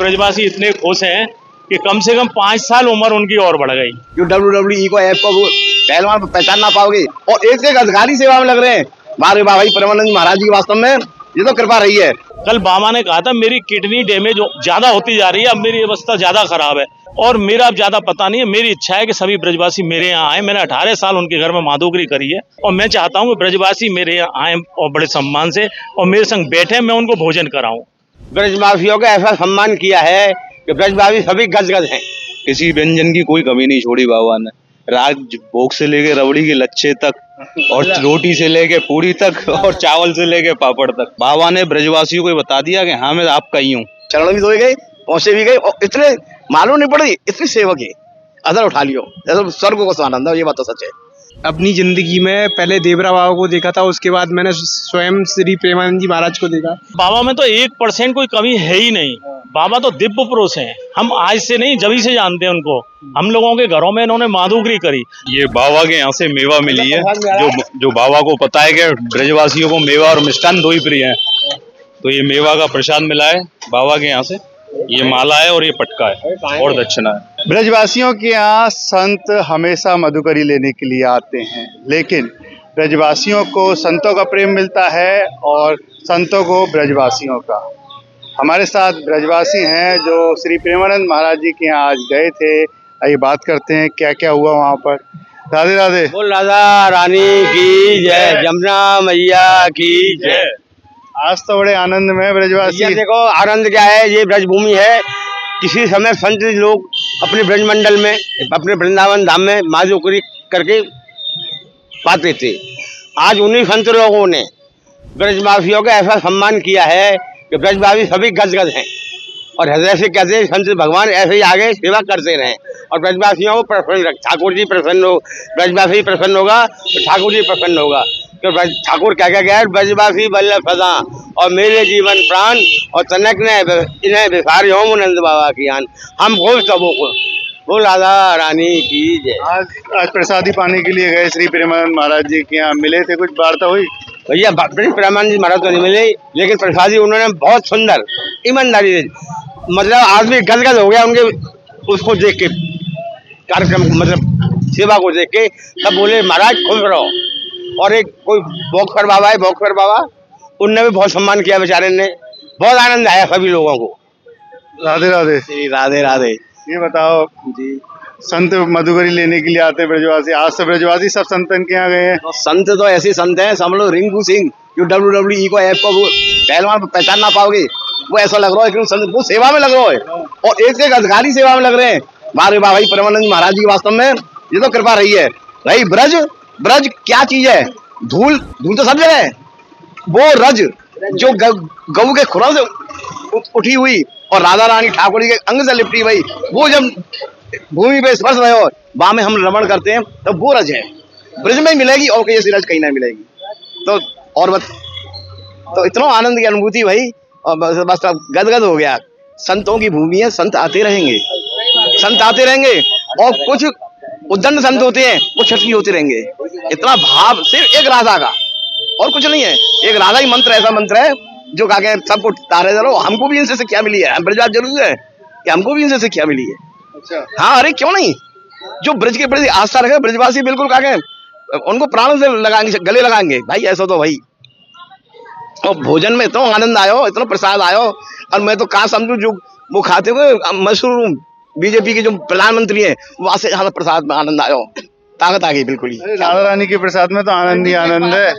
ब्रजवासी इतने खुश हैं कि कम से कम 5 साल उम्र उनकी और बढ़ गई। जो WWE को ऐप को पहलवान पहचान ना पाओगे और एक एक अधिकारी सेवा में लग रहे हैं। मारे भाई परमानंद जी महाराज जी की वास्तव में ये तो कृपा रही है। कल बाबा ने कहा था मेरी किडनी डैमेज ज्यादा होती जा रही है, अब मेरी अवस्था ज्यादा खराब है और मेरा अब ज्यादा पता नहीं है। मेरी इच्छा है कि सभी ब्रजवासी मेरे यहाँ आए। मैंने 18 साल उनके घर में माधुकरी करी है और मैं चाहता हूँ कि ब्रजवासी मेरे यहाँ आए और बड़े सम्मान से और मेरे संग बैठे, मैं उनको भोजन कराऊं। ब्रजवासियों का ऐसा सम्मान किया है कि ब्रजवासी सभी गदगद हैं। किसी व्यंजन की कोई कमी नहीं छोड़ी बाबा ने। राज भोग से लेके रबड़ी के लच्छे तक और रोटी से लेके पूरी तक और चावल से लेके पापड़ तक बाबा ने ब्रजवासियों को बता दिया कि हाँ मैं आपका ही हूँ। चरण भी धोए गए, पहुंचे भी गए और इतने मालूम नहीं पड़ी इतनी सेवक है। अदर उठा लियो जैसे स्वर्ग को आनंद है। ये बात तो सच है। अपनी जिंदगी में पहले देवरा बाबा को देखा था, उसके बाद मैंने स्वयं श्री प्रेमानंद जी महाराज को देखा। बाबा में तो 1% कोई कमी है ही नहीं। बाबा तो दिव्य पुरुष हैं। हम आज से नहीं जभी से जानते हैं उनको। हम लोगों के घरों में इन्होंने माधुकरी करी। ये बाबा के यहाँ से मेवा मिली है। जो बाबा को पता है कि ब्रजवासियों को मेवा और मिष्ठान दो ही प्रिय है, तो ये मेवा का प्रसाद मिला है बाबा के यहाँ से। ये माला है और ये पटका है और दक्षिणा है। ब्रजवासियों के यहाँ संत हमेशा मधुकरी लेने के लिए आते हैं, लेकिन ब्रजवासियों को संतों का प्रेम मिलता है और संतों को ब्रजवासियों का। हमारे साथ ब्रजवासी हैं जो श्री प्रेमानंद महाराज जी के यहाँ आज गए थे। आइए बात करते हैं क्या क्या हुआ वहाँ पर। राधे राधे। बोल राधा रानी की जय, जमुना मैया की जय। आज तो बड़े आनंद में ब्रजवासी। ये देखो आनंद क्या है, ये ब्रज भूमि है। किसी समय संत लोग अपने ब्रज मंडल में अपने वृंदावन धाम में माधुकरी करके पाते थे। आज उन्हीं संत लोगों ने ब्रजवासियों का ऐसा सम्मान किया है कि ब्रजवासी सभी गदगद हैं और हृदय से कहते हैं संत भगवान ऐसे ही आगे सेवा करते रहें और ब्रजवासियों को प्रसन्न रख। ठाकुर जी प्रसन्न हो, ब्रजवासी प्रसन्न होगा तो ठाकुर जी प्रसन्न होगा। तो ठाकुर क्या क्या गया, ब्रजवासी बल्लभ सदा और मेरे जीवन प्राण और तनक ने इन्हें विसार होम नंद बाबा की आन। हम खुश सबों को। बोल राधा रानी की जय। आज प्रसादी पाने के लिए गए श्री प्रेमानंद महाराज जी के यहाँ, मिले थे, कुछ वार्ता हुई? भैया प्रेमानंद जी महाराज तो नहीं मिले, लेकिन प्रसादी उन्होंने बहुत सुंदर ईमानदारी से, मतलब आदमी गदगद हो गया उनके उसको देख के, कार्यक्रम मतलब सेवा को देख के। तब बोले महाराज खुश रहो। और एक कोई बॉक्सर बाबा है, बॉक्सर बाबा, उनने भी बहुत सम्मान किया बेचारे ने। बहुत आनंद आया सभी लोगों को। राधे राधे। राधे राधे। ये बताओ जी, संत मधुकरी लेने के लिए आते ब्रजवासी। आज से ब्रजवासी सब संतन के यहाँ गए हैं। संत तो ऐसे संत हैं, समझ लो रिंकू सिंह जो WWE को ऐप को पहलवान पहचान ना पाओगे, वो ऐसा लग रहा है कि संत वो सेवा में लग रहा है और एक एक अधिकारी सेवा में लग रहे हैं। मारे भाई परमानंद जी महाराज जी की वास्तव में ये तो कृपा रही है। भाई ब्रज क्या चीज है? धूल तो सब जगह है। वो रज जो गऊ के खुरों से उठी हुई और राधा रानी ठाकुर जी के अंग से लिपटी हुई, वो जब भूमि पे स्पर्श रहे और वहां में हम रमण करते हैं, तब वो रज है। ब्रज में मिलेगी और कहीं ऐसी रज कहीं नहीं मिलेगी। तो और तो इतना आनंद की अनुभूति भाई, और बस गदगद हो गया। संतों की भूमि है, संत आते रहेंगे, संत आते रहेंगे और कुछ उद्दंड संत होते हैं वो छटकी होते रहेंगे। इतना भाव सिर्फ एक राधा का और कुछ नहीं है। एक राधा ही मंत्र ऐसा मंत्र है जो कहा सबको तारे जरो। हमको भी इनसे शिक्षा मिली है। ब्रजवास जरूर है कि हमको भी इनसे शिक्षा मिली है। अच्छा हाँ, अरे क्यों नहीं। जो ब्रज के प्रति आस्था रखे ब्रजवासी बिल्कुल कहा उनको प्राण से लगाएंगे, गले लगाएंगे भाई। ऐसा तो भाई और भोजन में इतना आनंद आयो, इतना प्रसाद आयो। और मैं तो कहा समझू जो वो खाते हुए मशरूम बीजेपी के जो प्रधानमंत्री है वहां से ज्यादा प्रसाद में आनंद आयो, ताकत आ गई बिल्कुल ही। राधा रानी के प्रसाद में तो आनंद ही आनंद है।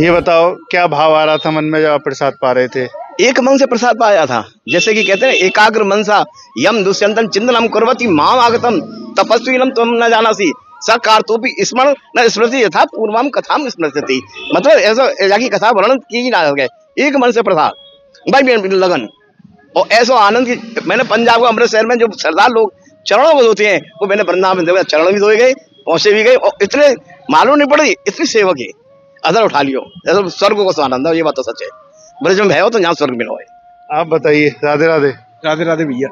ये बताओ क्या भाव आ रहा था मन में जब आप प्रसाद पा रहे थे? एक मन से प्रसाद पाया था, जैसे कि कहते हैं एकाग्र मनसा यम दुष्यंतम चिंतनम कुर्वती माम आगतम तपस्वीलम तुम न जानासी सकारतोपि स्मरण न स्मृति यथा पूर्वम कथाम स्मृति। मतलब ऐसा की कथा वर्णन की ना गए। एक मन से प्रसाद भाई लगन और ऐसा आनंद की। मैंने पंजाब को अमृतसर में जो सरदार लोग चरणों में धोते हैं, वो मैंने वृंदावन में चरण भी धोए गए, पहुंचे भी गए और इतने मालूम नहीं पड़ी इतनी सेवक है। अदर उठा लियो जैसे स्वर्ग को आनंद है। ये बात तो सच है। ब्रज में हो तो यहाँ स्वर्ग मिलो है। आप बताइए। राधे राधे। राधे राधे भैया।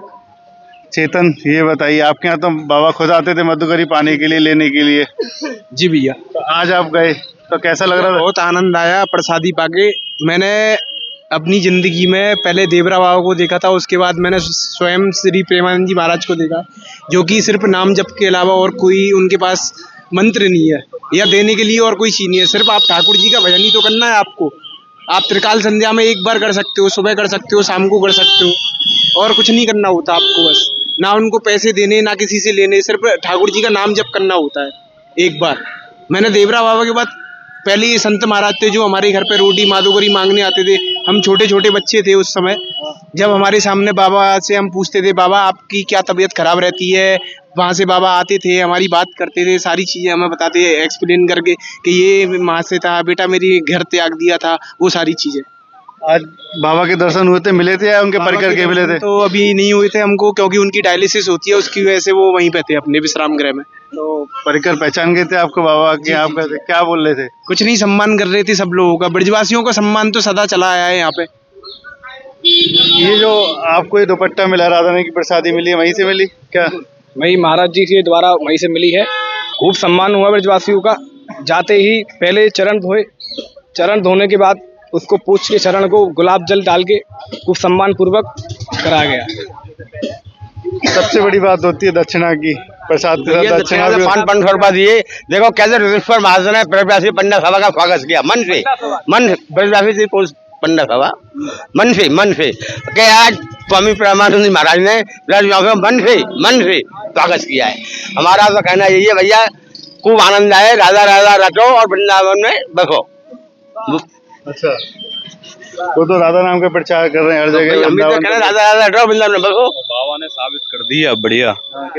चेतन ये बताइए, आपके यहाँ तो बाबा खुद आते थे मधुकरी पाने के लिए, लेने के लिए? जी भैया। तो आज आप गए तो कैसा लग रहा था? बहुत आनंद आया प्रसादी पाके। मैंने अपनी ज़िंदगी में पहले देवरा बाबा को देखा था, उसके बाद मैंने स्वयं श्री प्रेमानंद जी महाराज को देखा, जो कि सिर्फ नाम जप के अलावा और कोई उनके पास मंत्र नहीं है या देने के लिए और कोई चीज़ नहीं है। सिर्फ आप ठाकुर जी का भजन ही तो करना है आपको। आप त्रिकाल संध्या में एक बार कर सकते हो, सुबह कर सकते हो, शाम को कर सकते हो, और कुछ नहीं करना होता आपको। बस ना उनको पैसे देने, ना किसी से लेने, सिर्फ ठाकुर जी का नाम जप करना होता है एक बार। मैंने देवरा बाबा के बाद पहले ये संत महाराज थे जो हमारे घर पे रोटी माधोगरी मांगने आते थे। हम छोटे छोटे बच्चे थे उस समय, जब हमारे सामने बाबा से हम पूछते थे, बाबा आपकी क्या तबीयत खराब रहती है, वहाँ से बाबा आते थे, हमारी बात करते थे, सारी चीज़ें हमें बताते, एक्सप्लेन करके कि ये माँ से था, बेटा मेरी घर त्याग दिया था, वो सारी चीज़ें। आज बाबा के दर्शन हुए थे, मिले थे या उनके परिकर के मिले थे? तो अभी नहीं हुए थे हमको, क्योंकि उनकी डायलिसिस होती है, उसकी वजह से वो वहीं पे थे अपने विश्राम गृह में। तो परिकर पहचान गए थे आपको बाबा के? आप क्या बोल रहे थे? कुछ नहीं, सम्मान कर रहे थे सब लोगों का। ब्रजवासियों का सम्मान तो सदा चला आया है यहाँ पे। ये जो आपको ये दुपट्टा मिला, राधा की प्रसादी मिली है, वहीं से मिली क्या? वही महाराज जी के द्वारा वहीं से मिली है। खूब सम्मान हुआ ब्रजवासियों का। जाते ही पहले चरण धोए, चरण धोने के बाद उसको पूछ के चरण को गुलाब जल डाल के खूब सम्मान पूर्वक कराया गया। सबसे बड़ी बात होती है दक्षिणा की, प्रसाद के साथ दक्षिणा भी। 500 रुपया दिए। देखो कैसे ऋषिश्वर महाराज ने ब्रजवासी पंडा सभा का स्वागत किया, मन से, मन ब्रजवासी पंडा सभा मन से कि आज स्वामी प्रेमानंद जी महाराज ने ब्रजवासियों मन से स्वागत किया है। हमारा तो कहना यही है भैया, खूब आनंद आए, राधा राधा रचो और वृंदावन में बसो। अच्छा, वो तो राधा नाम का प्रचार कर रहे हैं हर जगह। हम भी तो कहना राधा राधा रचो वृंदावन में बसो। बाबा ने साबित कर दिया बढ़िया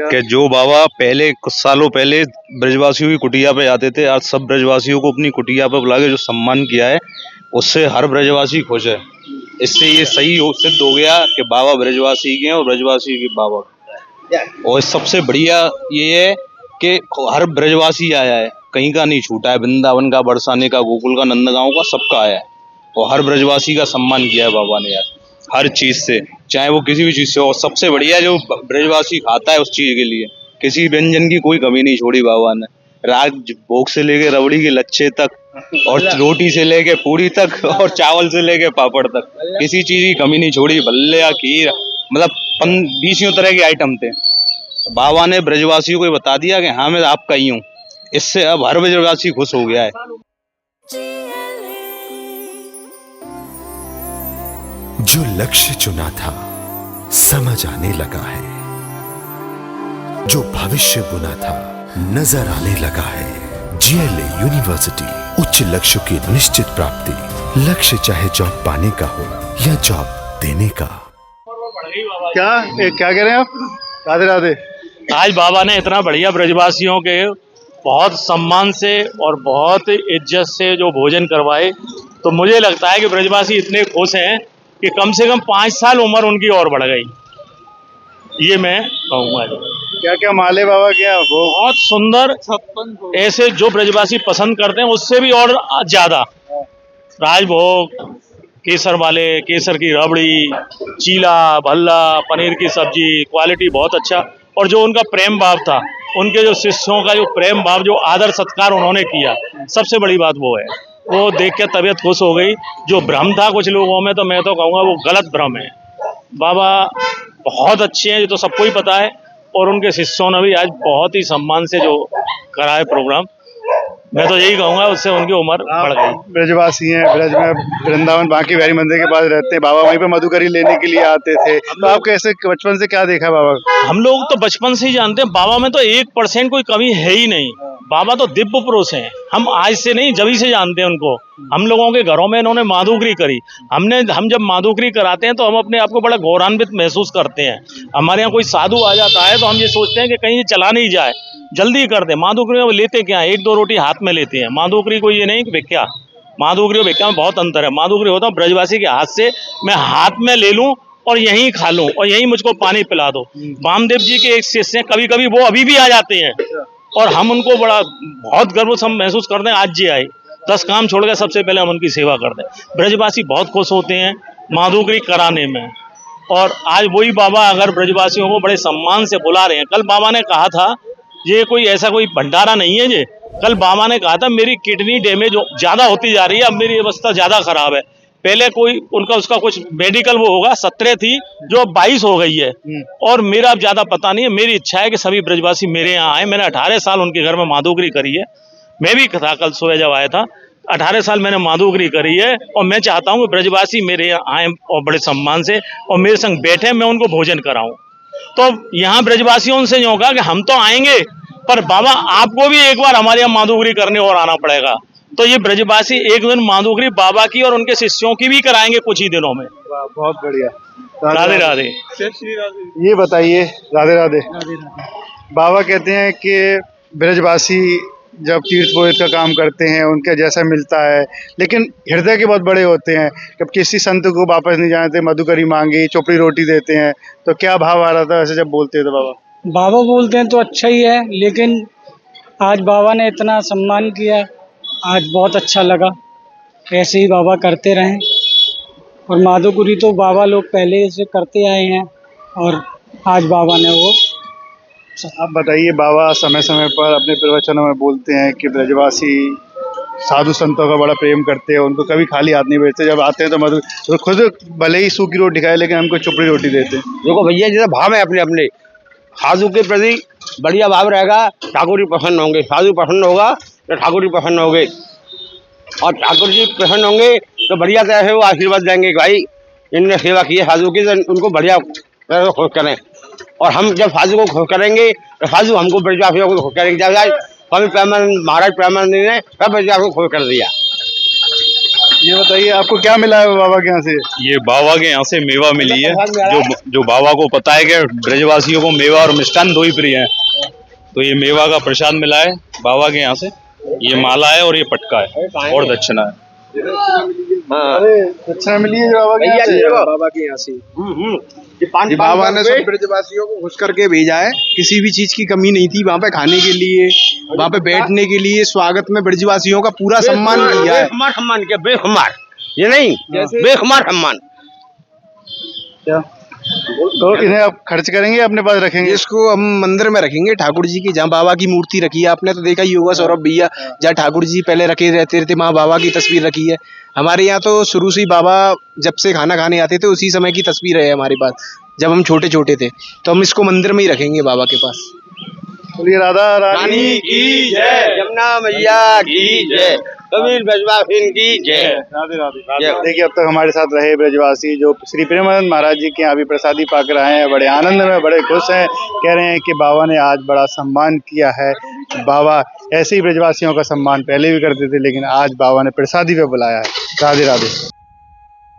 कि जो बाबा पहले कुछ सालों पहले ब्रजवासियों की कुटिया पे आते थे, आज सब ब्रजवासियों को अपनी कुटिया पे बुला के जो सम्मान किया है, उससे हर ब्रजवासी खुश है। इससे ये सही सिद्ध हो गया कि बाबा ब्रजवासी के हैं और ब्रजवासी के बाबा। और सबसे बढ़िया ये है कि हर ब्रजवासी आया है, कहीं का नहीं छूटा है। वृंदावन का, बरसाने का, गोकुल का, नंदगांव का, सबका आया है और हर ब्रजवासी का सम्मान किया है बाबा ने यार, हर चीज से, चाहे वो किसी भी चीज से। और सबसे बढ़िया जो ब्रजवासी खाता है उस चीज के लिए किसी व्यंजन की कोई कमी नहीं छोड़ी बाबा ने। राग भोग से लेके रबड़ी के लच्छे तक, और रोटी से लेके पूरी तक, और चावल से लेके पापड़ तक, किसी चीज की कमी नहीं छोड़ी। भल्ले या खीर, मतलब 20 तरह के आइटम थे। बाबा ने ब्रजवासियों को बता दिया कि हाँ मैं आपका ही हूँ। इससे अब हर ब्रजवासी खुश हो गया है। जो लक्ष्य चुना था समझ आने लगा है, जो भविष्य बुना था नजर आने लगा है। GLA यूनिवर्सिटी, उच्च लक्ष्य की निश्चित प्राप्ति। लक्ष्य चाहे जॉब पाने का हो या जॉब देने का। क्या कह रहे हैं आप? राधे राधे। आज बाबा ने इतना बढ़िया ब्रजवासियों के बहुत सम्मान से और बहुत इज्जत से जो भोजन करवाए, तो मुझे लगता है कि ब्रजवासी इतने खुश हैं कि कम से कम 5 साल उम्र उनकी और बढ़ गई, ये मैं कहूँगा। क्या क्या माले बाबा क्या वो बहुत सुंदर, ऐसे जो ब्रजवासी पसंद करते हैं उससे भी और ज्यादा। राजभोग, केसर वाले, केसर की रबड़ी, चीला, भल्ला, पनीर की सब्जी, क्वालिटी बहुत अच्छा। और जो उनका प्रेम भाव था, उनके जो शिष्यों का जो प्रेम भाव, जो आदर सत्कार उन्होंने किया, सबसे बड़ी बात वो है। वो देख के तबीयत खुश हो गई। जो भ्रम था कुछ लोगों में, तो मैं तो कहूँगा वो गलत भ्रम है। बाबा बहुत अच्छे हैं, ये तो सबको ही पता है। और उनके शिष्यों ने भी आज बहुत ही सम्मान से जो करा है प्रोग्राम, मैं तो यही कहूँगा उससे उनकी उम्र बढ़ गई। ब्रजवासी हैं, ब्रज में वृंदावन बांके बिहारी मंदिर के पास रहते हैं। बाबा वहीं पे मधुकरी लेने के लिए आते थे। तो आप कैसे बचपन से क्या देखा बाबा? हम लोग तो बचपन से ही जानते हैं बाबा में तो 1% कोई कमी है ही नहीं। बाबा तो दिव्य पुरुष हैं। हम आज से नहीं, जब ही से जानते हैं उनको। हम लोगों के घरों में इन्होंने माधुकरी करी। हम जब माधुकरी कराते हैं तो हम अपने आप को बड़ा गौरवान्वित महसूस करते हैं। हमारे यहाँ कोई साधु आ जाता है तो हम ये सोचते हैं कि कहीं ये चला नहीं जाए, जल्दी कर दे। माधुकरी में लेते क्या है, 1-2 रोटी हाथ में लेते हैं। माधुकरी को ये नहीं कि भिक्षा, माधुकरी और भिक्षा में बहुत अंतर है। माधुकरी होता है ब्रजवासी के हाथ से मैं हाथ में ले लूं और यहीं खा लूं और यहीं मुझको पानी पिला दो। वामदेव जी के एक शिष्य हैं, कभी कभी वो अभी भी आ जाते हैं और हम उनको बहुत गर्व से महसूस करते हैं। आज जी आए, 10 काम छोड़ के सबसे पहले हम उनकी सेवा करते हैं। ब्रजवासी बहुत खुश होते हैं माधुकरी कराने में। और आज वही बाबा अगर ब्रजवासियों को बड़े सम्मान से बुला रहे हैं। कल बाबा ने कहा था, ये कोई ऐसा कोई भंडारा नहीं है ये। कल बाबा ने कहा था मेरी किडनी डैमेज ज्यादा होती जा रही है, अब मेरी अवस्था ज्यादा खराब है। पहले कोई उनका उसका कुछ मेडिकल वो होगा 17 थी जो अब 22 हो गई है। और मेरा अब ज्यादा पता नहीं है, मेरी इच्छा है कि सभी ब्रजवासी मेरे यहाँ आए। मैंने 18 साल उनके घर में माधुकरी करी है, मैं भी था कल सुबह जब आया था। 18 साल मैंने माधुकरी करी है और मैं चाहता हूँ कि ब्रजवासी मेरे यहाँ आए और बड़े सम्मान से और मेरे संग बैठे, मैं उनको भोजन कराऊं। तो यहाँ ब्रजवासियों से यूँ कहा कि हम तो आएंगे, पर बाबा आपको भी एक बार हमारे यहाँ माधुकरी करने और आना पड़ेगा। तो ये ब्रजवासी एक दिन माधुकरी बाबा की और उनके शिष्यों की भी कराएंगे कुछ ही दिनों में। बहुत बढ़िया। राधे राधे। ये बताइए, राधे राधे। बाबा कहते हैं कि ब्रजवासी जब तीर्थ बोध का काम करते हैं उनके जैसा मिलता है, लेकिन हृदय के बहुत बड़े होते हैं। जब किसी संत को वापस नहीं जाने देते, मधुकरी मांगी, चोपड़ी रोटी देते हैं, तो क्या भाव आ रहा था ऐसे जब बोलते हैं तो बाबा बोलते हैं तो अच्छा ही है, लेकिन आज बाबा ने इतना सम्मान किया, आज बहुत अच्छा लगा। ऐसे ही बाबा करते रहें। और माधुकरी तो बाबा लोग पहले से करते आए हैं और आज बाबा ने वो। आप बताइए, बाबा समय समय पर अपने प्रवचनों में बोलते हैं कि ब्रजवासी साधु संतों का बड़ा प्रेम करते हैं, उनको कभी खाली हाथ नहीं भेजते। जब आते हैं तो मधु तो खुद भले ही सूखी रोटी खाए, लेकिन हमको चुपड़ी रोटी देते हैं। देखो भैया, जैसे भाव है अपने अपने साधु के प्रति बढ़िया भाव रहेगा, ठाकुर जी प्रसन्न होंगे। साधु प्रसन्न होगा तो ठाकुर जी प्रसन्न होंगे, और ठाकुर जी प्रसन्न होंगे तो बढ़िया तरह से वो आशीर्वाद देंगे कि भाई इनने सेवा की है साधु की, तो उनको बढ़िया तरह से खुश करें। और हम जब साधु को खुश करेंगे तो साधु हमको ब्रजवासियों को खुश करेंगे। जब स्वामी प्रेमानंद महाराज प्रेमानंद ने सब ब्रजवासियों को खुश कर दिया। ये बताइए, आपको क्या मिला है बाबा के यहाँ से? ये बाबा के यहाँ से मेवा मिली है, जो बाबा को पता है कि ब्रजवासियों को मेवा और मिष्ठान दो ही प्रिय हैं, तो ये मेवा का प्रसाद मिला है बाबा के यहाँ से। ये माला है और ये पटका है और दक्षिणा है। अरे दक्षिणा मिली है बाबा के यहाँ से। ये बाबा ने सब ब्रजवासियों को खुश करके भेजा है, किसी भी चीज की कमी नहीं थी। वहाँ पे खाने के लिए, वहाँ पे बैठने के लिए, स्वागत में ब्रजवासियों का पूरा सम्मान किया है। सम्मान किया, बेशुमार, ये नहीं बेशुमार सम्मान। तो इन्हें आप खर्च करेंगे, अपने पास रखेंगे? इसको हम मंदिर में रखेंगे ठाकुर जी की, जहाँ बाबा की मूर्ति रखी है। आपने तो देखा ही होगा सौरभ भैया, जहाँ ठाकुर जी पहले रखे रहते थे, वहाँ बाबा की तस्वीर रखी है। हमारे यहाँ तो शुरू से ही बाबा जब से खाना खाने आते थे उसी समय की तस्वीर है हमारे पास, जब हम छोटे छोटे थे। तो हम इसको मंदिर में ही रखेंगे बाबा के पास। बोलिए राधा रानी की जय, यमुना मैया की जय, कबीर ब्रजवासी की जय। राधे राधे। देखिए, अब तक हमारे साथ रहे ब्रजवासी जो श्री प्रेमानंद महाराज जी के यहाँ भी प्रसादी पाकर आए हैं, बड़े आनंद में, बड़े खुश हैं। कह रहे हैं कि बाबा ने आज बड़ा सम्मान किया है। बाबा ऐसे ही ब्रजवासियों का सम्मान पहले भी करते थे, लेकिन आज बाबा ने प्रसादी पे बुलाया है। राधे राधे।